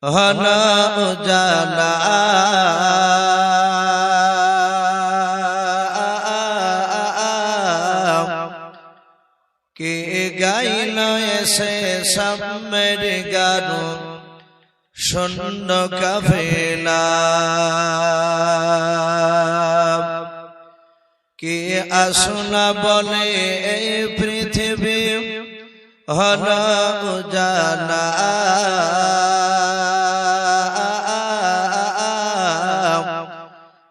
হলো উজালা কে গাইল এসে সামের গান শূন্য কাফেলা কে আসনা বলে এই পৃথিবী হলো উজালা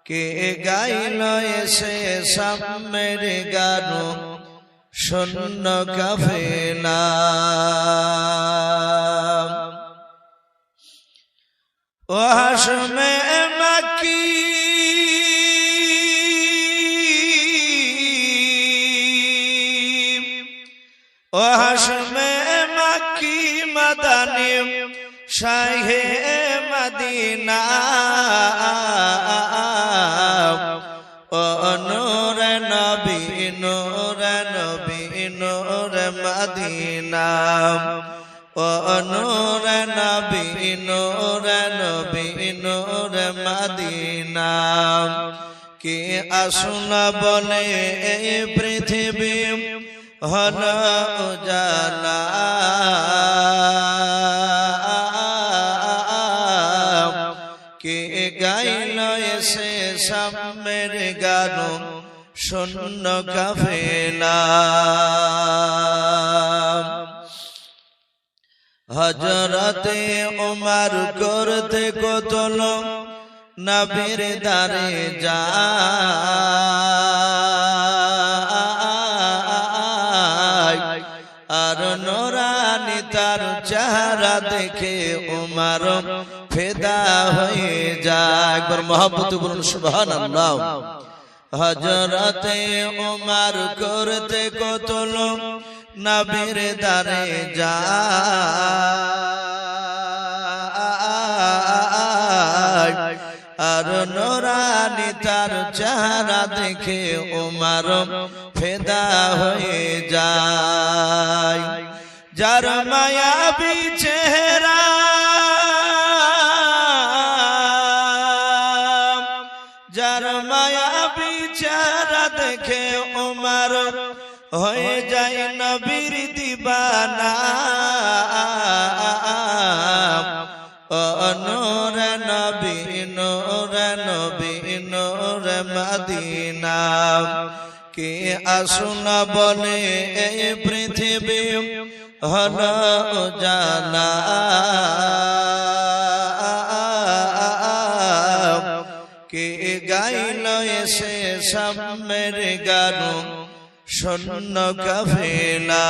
কে গাইল এসে সামের গান শূন্য কাফেলা ও হাশমে মাকি ও হাশমে মাকি মাদানী শাহে মদিনা ও নূর নবী নূর নবী নূর মদিনা ও নূর নবী নূর নবী নূর মদিনা কে আসনা বলে এই পৃথিবী হলো উজালা কে গাইল এসে সামের গান শূন্য কাফেলা হযরতে ওমর করতে কতল নবীর দারে যায় আর নূরানি তার চেহারা দেখে ওমর ফিদা হয়ে যায় একবার মহব্বতে বলুন সুবহানাল্লাহ হযরতে ওমর করতে কতল নবীর দারে যায় আর নূরানি তার চেহারা দেখে ওমর ফিদা হয়ে যায় যার মায়াবী চেহারা যার মায়াবী চেহারা দেখে ওমর হয়ে যায় নবীর দিবানা ও নূর নবী নূর নবী নূর মদিনা কে আসনা বলে এই পৃথিবী হলো উজালা কে গাইল এসে সামের গান শূন্য কাফেলা